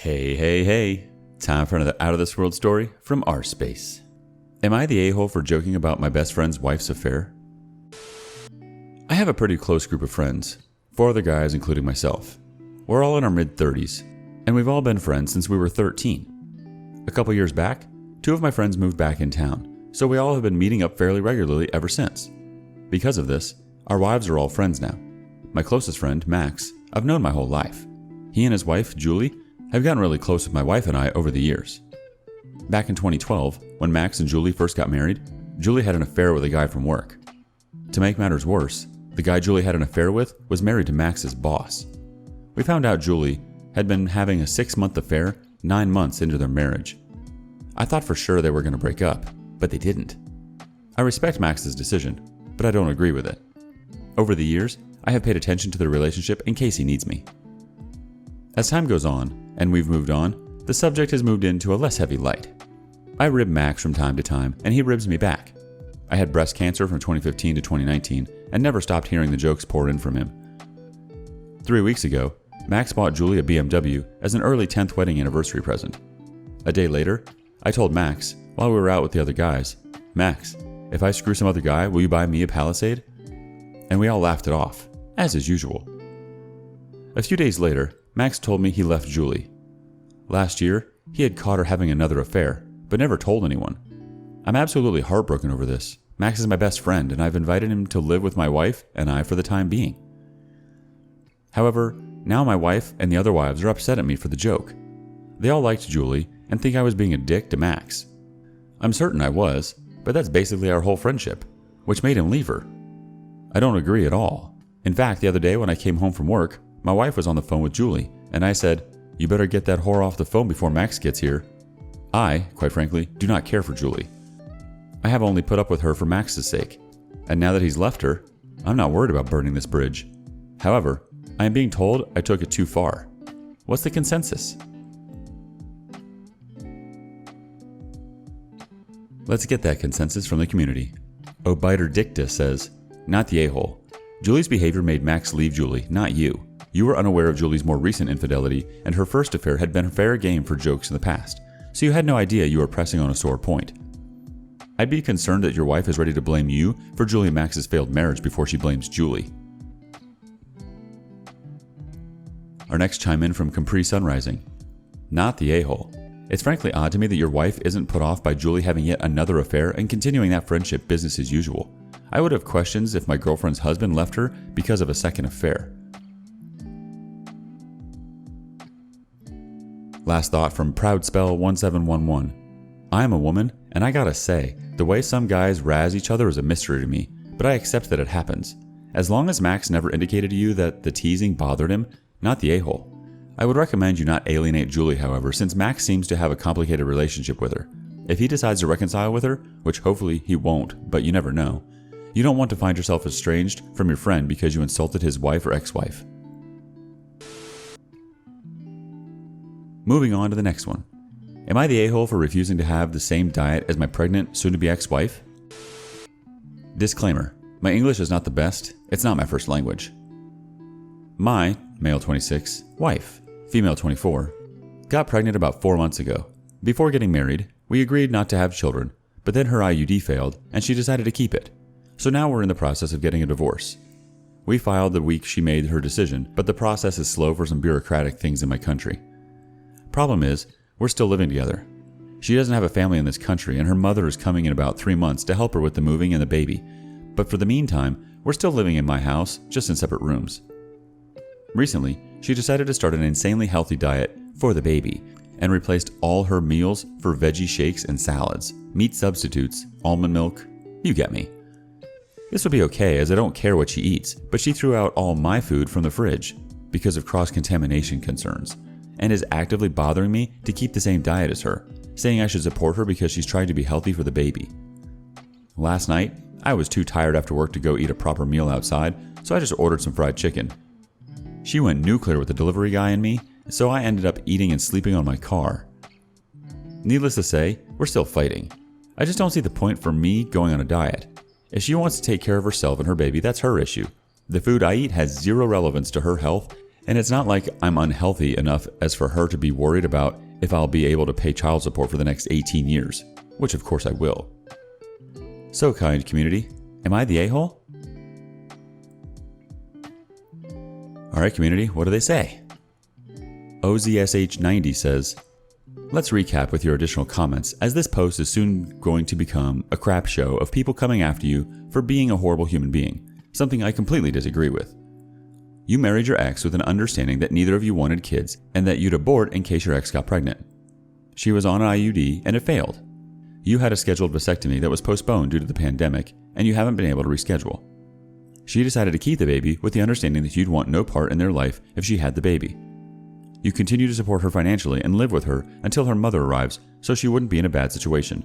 Hey, hey, hey. Time for another out of this world story from our space. Am I the a-hole for joking about my best friend's wife's affair? I have a pretty close group of friends, 4 other guys including myself. We're all in our mid-30s, and we've all been friends since we were 13. A couple years back, 2 of my friends moved back in town, so we all have been meeting up fairly regularly ever since. Because of this, our wives are all friends now. My closest friend, Max, I've known my whole life. He and his wife, Julie, have gotten really close with my wife and I over the years. Back in 2012, when Max and Julie first got married, Julie had an affair with a guy from work. To make matters worse, the guy Julie had an affair with was married to Max's boss. We found out Julie had been having a 6-month affair 9 months into their marriage. I thought for sure they were going to break up, but they didn't. I respect Max's decision, but I don't agree with it. Over the years, I have paid attention to their relationship in case he needs me. As time goes on, and we've moved on, the subject has moved into a less heavy light. I rib Max from time to time, and he ribs me back. I had breast cancer from 2015 to 2019, and never stopped hearing the jokes pour in from him. 3 weeks ago, Max bought Julie a BMW as an early 10th wedding anniversary present. A day later, I told Max, while we were out with the other guys, "Max, if I screw some other guy, will you buy me a Palisade?" And we all laughed it off, as is usual. A few days later, Max told me he left Julie. Last year, he had caught her having another affair, but never told anyone. I'm absolutely heartbroken over this. Max is my best friend, and I've invited him to live with my wife and I for the time being. However, now my wife and the other wives are upset at me for the joke. They all liked Julie and think I was being a dick to Max. I'm certain I was, but that's basically our whole friendship, which made him leave her. I don't agree at all. In fact, the other day when I came home from work, my wife was on the phone with Julie, and I said, "You better get that whore off the phone before Max gets here." I, quite frankly, do not care for Julie. I have only put up with her for Max's sake, and now that he's left her, I'm not worried about burning this bridge. However, I am being told I took it too far. What's the consensus? Let's get that consensus from the community. Obiter Dicta says, "Not the a-hole. Julie's behavior made Max leave Julie, not you. You were unaware of Julie's more recent infidelity, and her first affair had been fair game for jokes in the past, so you had no idea you were pressing on a sore point. I'd be concerned that your wife is ready to blame you for Julie and Max's failed marriage before she blames Julie." Our next chime in from Capri Sunrising. "Not the a-hole. It's frankly odd to me that your wife isn't put off by Julie having yet another affair and continuing that friendship business as usual. I would have questions if my girlfriend's husband left her because of a second affair." Last thought from ProudSpell1711. "I am a woman, and I gotta say, the way some guys razz each other is a mystery to me, but I accept that it happens. As long as Max never indicated to you that the teasing bothered him, not the a-hole. I would recommend you not alienate Julie, however, since Max seems to have a complicated relationship with her. If he decides to reconcile with her, which hopefully he won't, but you never know, you don't want to find yourself estranged from your friend because you insulted his wife or ex-wife." Moving on to the next one. Am I the a-hole for refusing to have the same diet as my pregnant, soon-to-be ex-wife? Disclaimer. My English is not the best. It's not my first language. My, male 26, wife, female 24, got pregnant about 4 months ago. Before getting married, we agreed not to have children, but then her IUD failed, and she decided to keep it. So now we're in the process of getting a divorce. We filed the week she made her decision, but the process is slow for some bureaucratic things in my country. Problem is, we're still living together. She doesn't have a family in this country, and her mother is coming in about 3 months to help her with the moving and the baby. But for the meantime, we're still living in my house, just in separate rooms. Recently, she decided to start an insanely healthy diet for the baby, and replaced all her meals for veggie shakes and salads, meat substitutes, almond milk. You get me. This would be okay, as I don't care what she eats, but she threw out all my food from the fridge because of cross-contamination concerns, and is actively bothering me to keep the same diet as her, saying I should support her because she's trying to be healthy for the baby. Last night, I was too tired after work to go eat a proper meal outside, so I just ordered some fried chicken. She went nuclear with the delivery guy and me, so I ended up eating and sleeping on my car. Needless to say, we're still fighting. I just don't see the point for me going on a diet. If she wants to take care of herself and her baby, that's her issue. The food I eat has zero relevance to her health, And it's not like I'm unhealthy enough as for her to be worried about if I'll be able to pay child support for the next 18 years, which of course I will. So kind, community. Am I the a-hole? Alright, community, what do they say? OZSH90 says, let's recap with your additional comments, as this post is soon going to become a crap show of people coming after you for being a horrible human being, something I completely disagree with. You married your ex with an understanding that neither of you wanted kids and that you'd abort in case your ex got pregnant. She was on an IUD and it failed. You had a scheduled vasectomy that was postponed due to the pandemic and you haven't been able to reschedule. She decided to keep the baby with the understanding that you'd want no part in their life if she had the baby. You continue to support her financially and live with her until her mother arrives so she wouldn't be in a bad situation.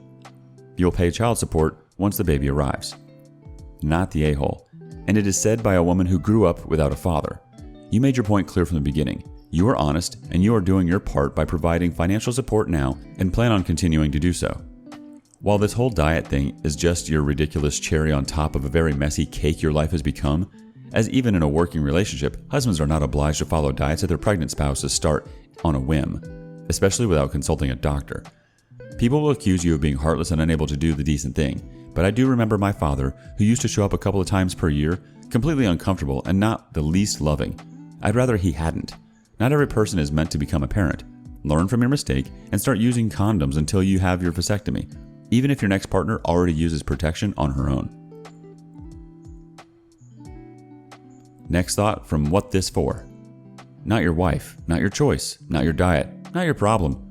You'll pay child support once the baby arrives. Not the a-hole. And it is said by a woman who grew up without a father. You made your point clear from the beginning. You are honest and you are doing your part by providing financial support now and plan on continuing to do so. While this whole diet thing is just your ridiculous cherry on top of a very messy cake your life has become, as even in a working relationship, husbands are not obliged to follow diets that their pregnant spouses start on a whim, especially without consulting a doctor. People will accuse you of being heartless and unable to do the decent thing, but I do remember my father, who used to show up a couple of times per year, completely uncomfortable and not the least loving. I'd rather he hadn't. Not every person is meant to become a parent. Learn from your mistake and start using condoms until you have your vasectomy, even if your next partner already uses protection on her own. Next thought from What This For? Not your wife, not your choice, not your diet, not your problem.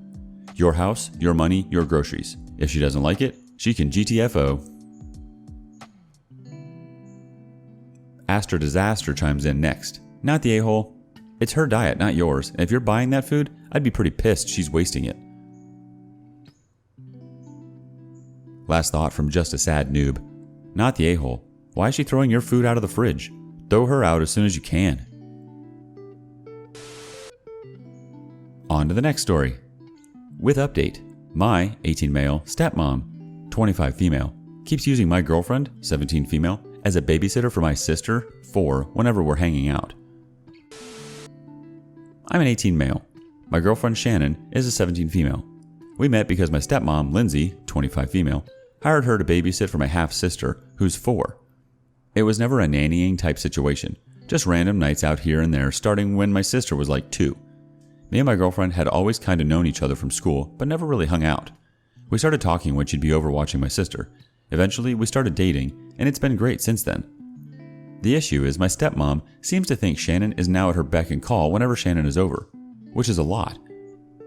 Your house, your money, your groceries. If she doesn't like it, she can GTFO. Astra Disaster chimes in next. Not the a-hole. It's her diet, not yours. And if you're buying that food, I'd be pretty pissed she's wasting it. Last thought from Just a Sad Noob. Not the a-hole. Why is she throwing your food out of the fridge? Throw her out as soon as you can. On to the next story. With update. My 18 male stepmom, 25 female, keeps using my girlfriend, 17 female, as a babysitter for my sister, 4, whenever we're hanging out. I'm an 18 male. My girlfriend Shannon is a 17 female. We met because my stepmom, Lindsay, 25 female, hired her to babysit for my half-sister, who's 4. It was never a nannying type situation, just random nights out here and there starting when my sister was like 2. Me and my girlfriend had always kind of known each other from school, but never really hung out. We started talking when she'd be over watching my sister. Eventually, we started dating, and it's been great since then. The issue is my stepmom seems to think Shannon is now at her beck and call whenever Shannon is over, which is a lot.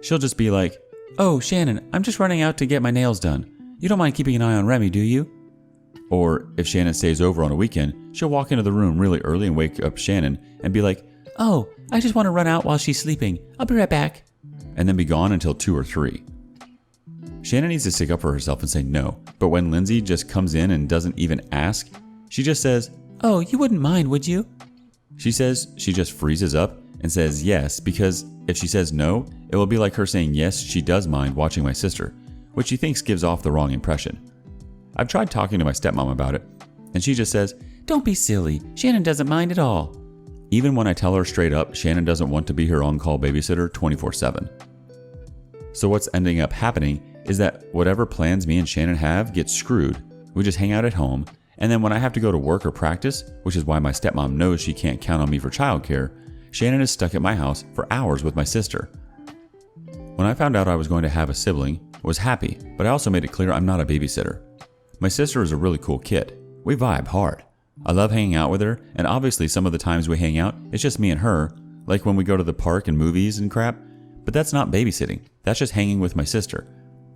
She'll just be like, "Oh, Shannon, I'm just running out to get my nails done. You don't mind keeping an eye on Remy, do you?" Or if Shannon stays over on a weekend, she'll walk into the room really early and wake up Shannon and be like, "Oh, I just want to run out while she's sleeping. I'll be right back." And then be gone until 2 or 3. Shannon needs to stick up for herself and say no, but when Lindsay just comes in and doesn't even ask, she just says, "Oh, you wouldn't mind, would you?" She says she just freezes up and says yes, because if she says no, it will be like her saying yes, she does mind watching my sister, which she thinks gives off the wrong impression. I've tried talking to my stepmom about it, and she just says, "Don't be silly, Shannon doesn't mind at all." Even when I tell her straight up Shannon doesn't want to be her on-call babysitter 24/7. So what's ending up happening is that whatever plans me and Shannon have get screwed. We just hang out at home, and then when I have to go to work or practice, which is why my stepmom knows she can't count on me for childcare, Shannon is stuck at my house for hours with my sister. When I found out I was going to have a sibling, I was happy, but I also made it clear I'm not a babysitter. My sister is a really cool kid. We vibe hard. I love hanging out with her, and obviously some of the times we hang out, it's just me and her, like when we go to the park and movies and crap, but that's not babysitting. That's just hanging with my sister.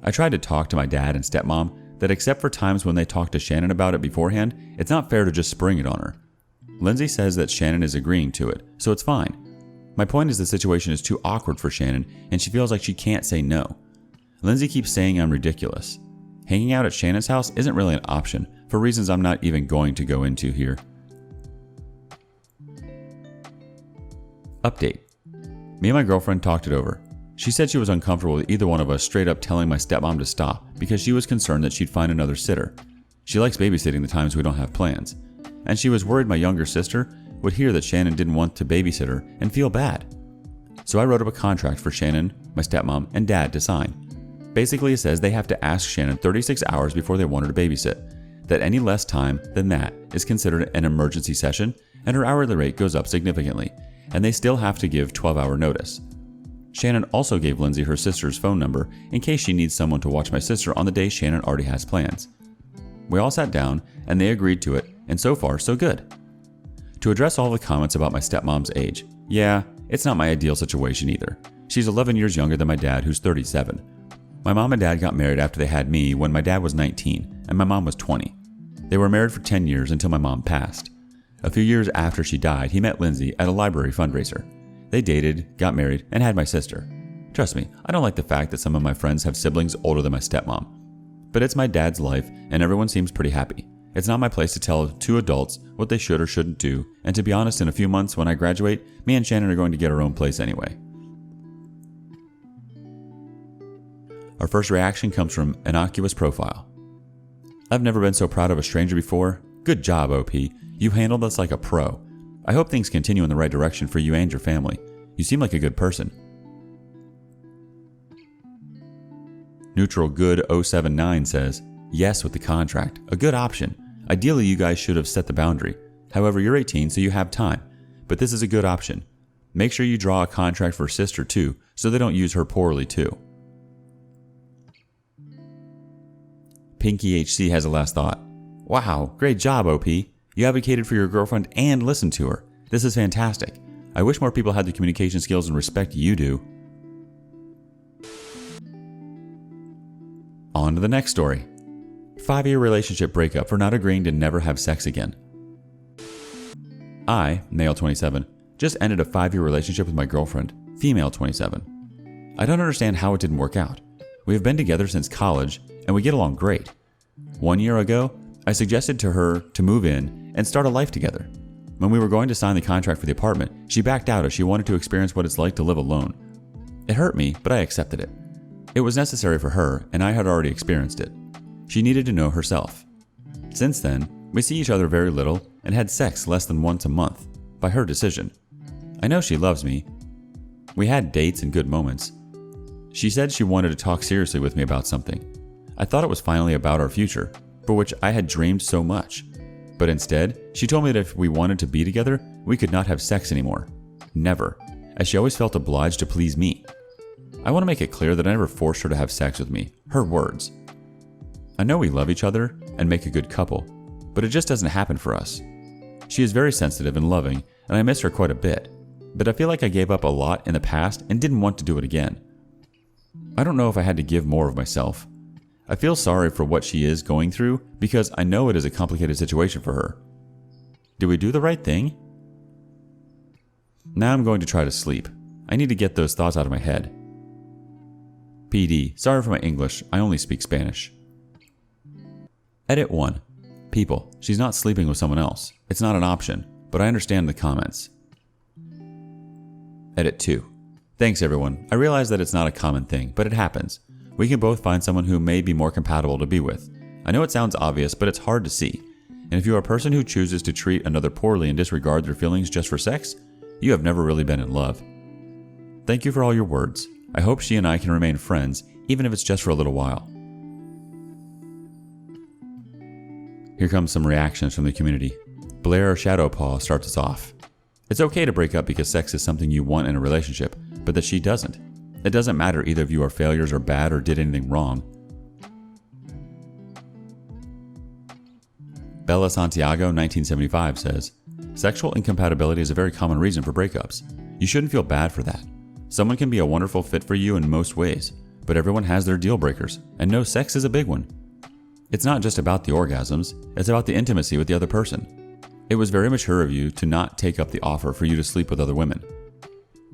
I tried to talk to my dad and stepmom that except for times when they talk to Shannon about it beforehand, it's not fair to just spring it on her. Lindsay says that Shannon is agreeing to it, so it's fine. My point is the situation is too awkward for Shannon, and she feels like she can't say no. Lindsay keeps saying I'm ridiculous. Hanging out at Shannon's house isn't really an option, for reasons I'm not even going to go into here. Update. Me and my girlfriend talked it over. She said she was uncomfortable with either one of us straight up telling my stepmom to stop because she was concerned that she'd find another sitter. She likes babysitting the times we don't have plans. And she was worried my younger sister would hear that Shannon didn't want to babysit her and feel bad. So I wrote up a contract for Shannon, my stepmom, and dad to sign. Basically, it says they have to ask Shannon 36 hours before they want her to babysit, that any less time than that is considered an emergency session, and her hourly rate goes up significantly, and they still have to give 12-hour notice. Shannon also gave Lindsay her sister's phone number in case she needs someone to watch my sister on the day Shannon already has plans. We all sat down, and they agreed to it, and so far, so good. To address all the comments about my stepmom's age, yeah, it's not my ideal situation either. She's 11 years younger than my dad, who's 37. My mom and dad got married after they had me when my dad was 19 and my mom was 20. They were married for 10 years until my mom passed. A few years after she died, he met Lindsay at a library fundraiser. They dated, got married, and had my sister. Trust me, I don't like the fact that some of my friends have siblings older than my stepmom. But it's my dad's life, and everyone seems pretty happy. It's not my place to tell two adults what they should or shouldn't do, and to be honest, in a few months when I graduate, me and Shannon are going to get our own place anyway. Our first reaction comes from Innocuous Profile. I've never been so proud of a stranger before. Good job, OP. You handled this like a pro. I hope things continue in the right direction for you and your family. You seem like a good person. Neutral Good 079 says, yes with the contract. A good option. Ideally, you guys should have set the boundary. However, you're 18, so you have time. But this is a good option. Make sure you draw a contract for sister too, so they don't use her poorly too. Pinky HC has a last thought. Wow, great job, OP. You advocated for your girlfriend and listened to her. This is fantastic. I wish more people had the communication skills and respect you do. On to the next story. 5-year relationship breakup for not agreeing to never have sex again. I, male 27, just ended a 5-year relationship with my girlfriend, female 27. I don't understand how it didn't work out. We have been together since college, and we get along great. 1 year ago, I suggested to her to move in and start a life together. When we were going to sign the contract for the apartment, she backed out as she wanted to experience what it's like to live alone. It hurt me, but I accepted it. It was necessary for her, and I had already experienced it. She needed to know herself. Since then, we see each other very little and had sex less than once a month, by her decision. I know she loves me. We had dates and good moments. She said she wanted to talk seriously with me about something. I thought it was finally about our future, for which I had dreamed so much. But instead, she told me that if we wanted to be together, we could not have sex anymore. Never, as she always felt obliged to please me. I want to make it clear that I never forced her to have sex with me. Her words. I know we love each other and make a good couple, but it just doesn't happen for us. She is very sensitive and loving, and I miss her quite a bit, but I feel like I gave up a lot in the past and didn't want to do it again. I don't know if I had to give more of myself. I feel sorry for what she is going through because I know it is a complicated situation for her. Did we do the right thing? Now I'm going to try to sleep. I need to get those thoughts out of my head. PD, sorry for my English, I only speak Spanish. Edit 1. People, she's not sleeping with someone else. It's not an option, but I understand the comments. Edit 2. Thanks everyone. I realize that it's not a common thing, but it happens. We can both find someone who may be more compatible to be with. I know it sounds obvious, but it's hard to see. And if you are a person who chooses to treat another poorly and disregard their feelings just for sex, you have never really been in love. Thank you for all your words. I hope she and I can remain friends, even if it's just for a little while. Here comes some reactions from the community. Blair Shadowpaw starts us off. It's okay to break up because sex is something you want in a relationship, but that she doesn't. It doesn't matter either of you are failures or bad or did anything wrong. Bella Santiago 1975 says, sexual incompatibility is a very common reason for breakups. You shouldn't feel bad for that. Someone can be a wonderful fit for you in most ways, but everyone has their deal breakers, and no sex is a big one. It's not just about the orgasms, it's about the intimacy with the other person. It was very mature of you to not take up the offer for you to sleep with other women.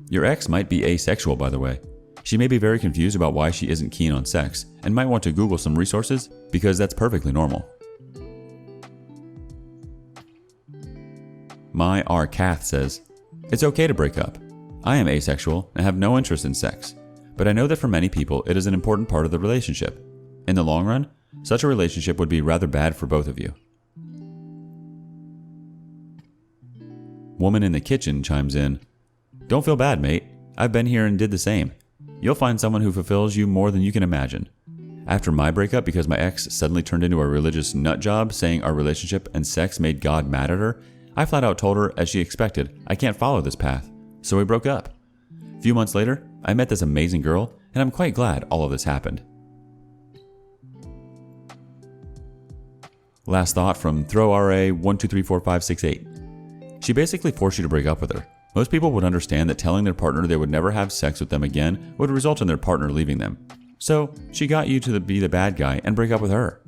Your ex might be asexual, by the way. She may be very confused about why she isn't keen on sex and might want to Google some resources because that's perfectly normal. My R. Kath says, it's okay to break up. I am asexual and have no interest in sex, but I know that for many people it is an important part of the relationship. In the long run, such a relationship would be rather bad for both of you. Woman in the kitchen chimes in, "Don't feel bad, mate. I've been here and did the same. You'll find someone who fulfills you more than you can imagine." After my breakup, because my ex suddenly turned into a religious nut job saying our relationship and sex made God mad at her, I flat out told her, as she expected, I can't follow this path. So we broke up. A few months later, I met this amazing girl, and I'm quite glad all of this happened. Last thought from Throw RA 12345568. She basically forced you to break up with her. Most people would understand that telling their partner they would never have sex with them again would result in their partner leaving them. So she got you to be the bad guy and break up with her.